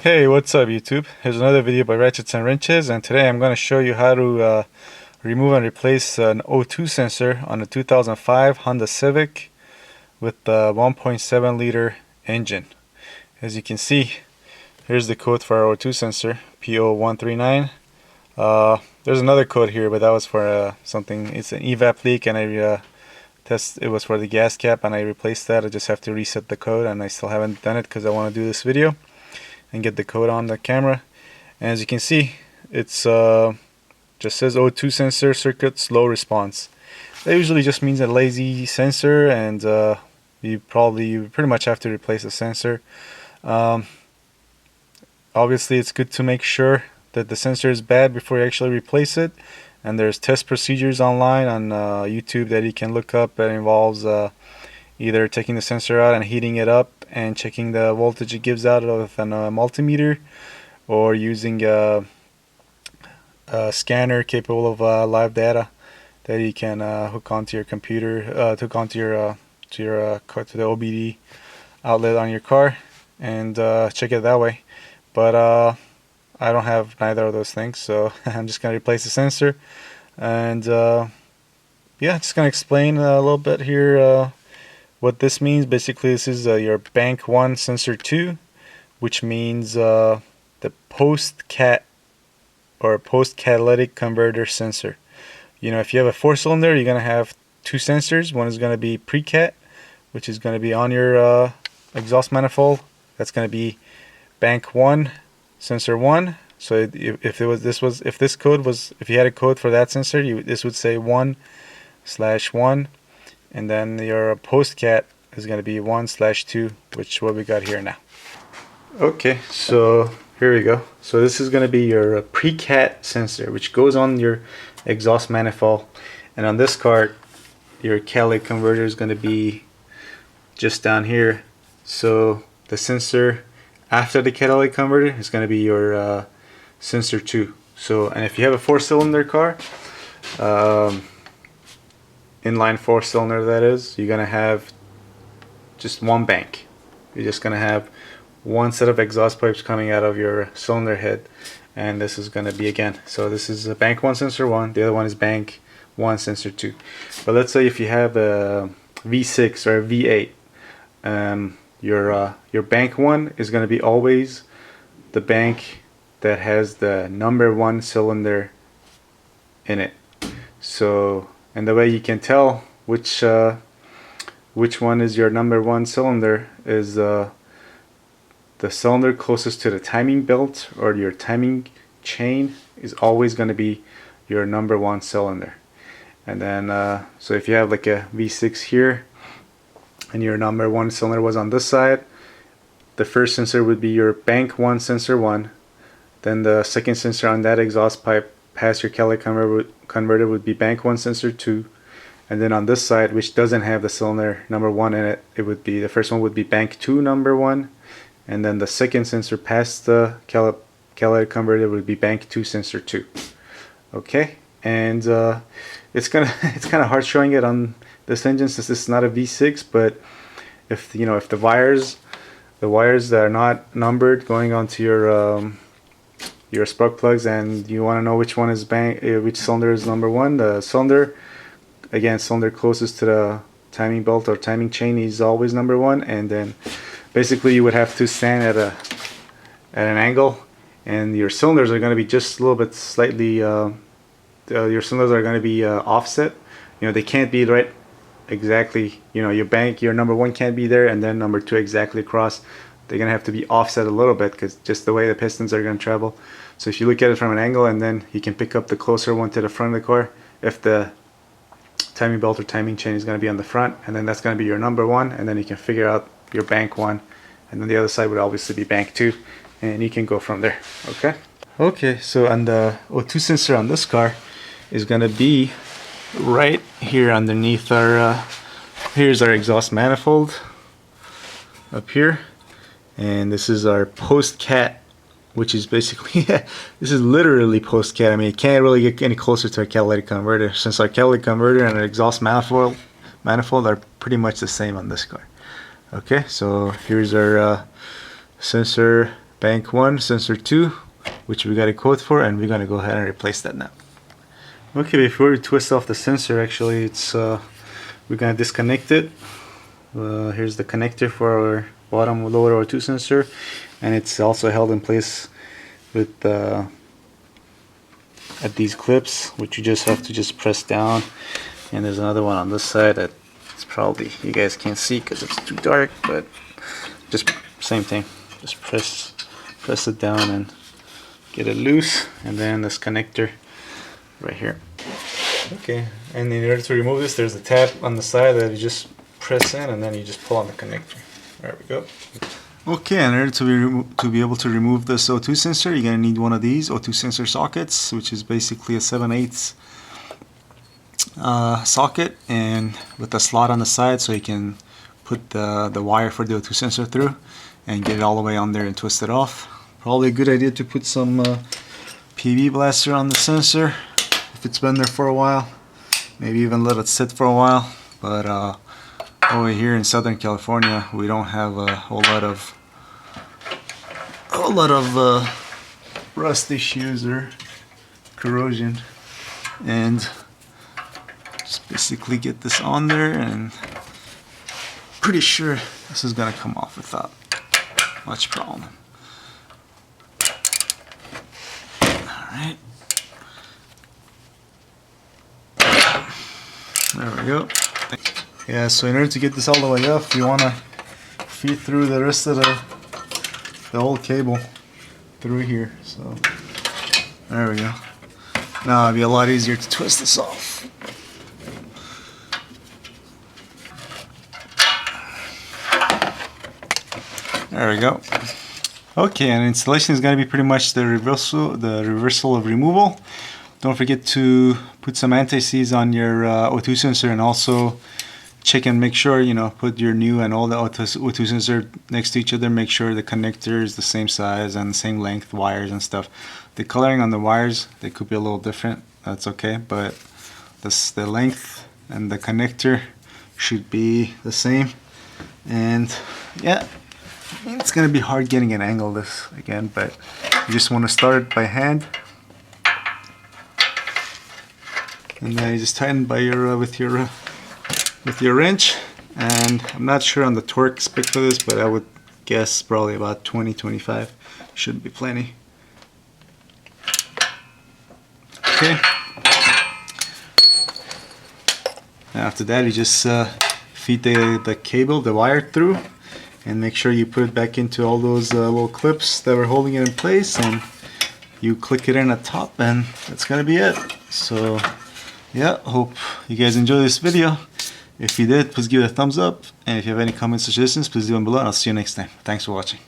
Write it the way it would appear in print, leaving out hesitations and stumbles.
Hey, what's up YouTube? Here's another video by Ratchets and Wrenches, and today I'm going to show you how to remove and replace an O2 sensor on a 2005 Honda Civic with the 1.7 liter engine. As you can see, here's the code for our O2 sensor, P0139. There's another code here, but that was for something. It's an evap leak, and it was for the gas cap, and I replaced that. I just have to reset the code, and I still haven't done it because I want to do this video and get the code on the camera. And as you can see, it's just says O2 sensor circuit slow response. That usually just means a lazy sensor, and you pretty much have to replace the sensor. Obviously it's good to make sure that the sensor is bad before you actually replace it, and there's test procedures online on YouTube that you can look up that involves either taking the sensor out and heating it up and checking the voltage it gives out with a multimeter, or using a scanner capable of live data that you can hook onto your computer, hook onto your to the OBD outlet on your car, and check it that way. But I don't have neither of those things, so I'm just gonna replace the sensor, and yeah, just gonna explain a little bit here what this means. Basically, this is your bank 1 sensor 2, which means the PostCat or post-catalytic converter sensor. You know, if you have a 4-cylinder, you're gonna have 2 sensors. One is gonna be pre-cat, which is gonna be on your exhaust manifold. That's gonna be bank 1 sensor 1. So if you had a code for that sensor, this would say 1/1. And then your PostCat is going to be 1/2, which is what we got here now. Okay, so here we go. So this is going to be your pre-cat sensor, which goes on your exhaust manifold. And on this card, your catalytic converter is going to be just down here. So the sensor after the catalytic converter is going to be your sensor 2. So, and if you have a 4-cylinder car, inline 4-cylinder that is, you're gonna have just one bank. You're just gonna have one set of exhaust pipes coming out of your cylinder head, and this is gonna be, again, so this is a bank 1 sensor 1, the other one is bank 1 sensor 2. But let's say if you have a V6 or a V8, your bank 1 is gonna be always the bank that has the number 1 cylinder in it. So, and the way you can tell which one is your number 1 cylinder is the cylinder closest to the timing belt or your timing chain is always going to be your number 1 cylinder. And then so if you have like a V6 here and your number 1 cylinder was on this side, the first sensor would be your bank 1 sensor 1. Then the second sensor on that exhaust pipe past your catalytic converter would be bank 1 sensor 2, and then on this side, which doesn't have the cylinder number 1 in it, it would be, the first one would be bank 2 number 1, and then the second sensor past the catalytic converter would be bank 2 sensor 2. Okay, and it's kind of hard showing it on this engine since this is not a V6, but if the wires that are not numbered going onto your spark plugs, and you want to know which one is which cylinder is number 1, the cylinder closest to the timing belt or timing chain is always number 1. And then basically you would have to stand at an angle, and your cylinders are going to be just a little bit slightly your cylinders are going to be offset. You know, they can't be right exactly, your number 1 can't be there and then number 2 exactly across. They're going to have to be offset a little bit because just the way the pistons are going to travel. So if you look at it from an angle, and then you can pick up the closer one to the front of the car if the timing belt or timing chain is going to be on the front, and then that's going to be your number 1, and then you can figure out your bank 1, and then the other side would obviously be bank 2, and you can go from there. Okay, so on the O2 sensor on this car is going to be right here underneath our here's our exhaust manifold up here, and this is our PostCat, which is basically this is literally PostCat. I mean, it can't really get any closer to a catalytic converter, since our catalytic converter and our exhaust manifold are pretty much the same on this car. Okay, so here's our sensor bank 1 sensor 2, which we got a quote for, and we're gonna go ahead and replace that now. Okay, before we twist off the sensor, actually it's we're gonna disconnect it. Here's the connector for our bottom lower O2 sensor, and it's also held in place with at these clips, which you just have to just press down. And there's another one on this side that it's probably you guys can't see because it's too dark, but just same thing, just press it down and get it loose, and then this connector right here. Okay, and in order to remove this, there's a tab on the side that you just press in, and then you just pull on the connector. There we go. Okay, in order to be able to remove this O2 sensor, you're going to need one of these O2 sensor sockets, which is basically a 7/8 socket, and with a slot on the side so you can put the wire for the O2 sensor through and get it all the way on there and twist it off. Probably a good idea to put some PB blaster on the sensor if it's been there for a while. Maybe even let it sit for a while. But over here in Southern California, we don't have a whole lot of rust issues or corrosion, and just basically get this on there, and pretty sure this is gonna come off without much problem. Alright, there we go. Yeah, so in order to get this all the way up, you want to feed through the rest of the whole cable through here. So there we go. Now it'll be a lot easier to twist this off. There we go. Okay, and installation is going to be pretty much the reversal of removal. Don't forget to put some anti-seize on your O2 sensor, and also check and make sure, put your new and old O2 sensor next to each other. Make sure the connector is the same size and the same length, wires and stuff. The coloring on the wires, they could be a little different. That's okay, but the length and the connector should be the same. And yeah, it's gonna be hard getting an angle this again, but you just want to start it by hand, and then you just tighten by your with your wrench. And I'm not sure on the torque spec for this, but I would guess probably about 20-25 should be plenty. Okay, after that you just feed the cable, the wire through, and make sure you put it back into all those little clips that were holding it in place, and you click it in at top, and that's gonna be it. So yeah, hope you guys enjoy this video. If you did, please give it a thumbs up, and if you have any comments or suggestions, please leave them below, and I'll see you next time. Thanks for watching.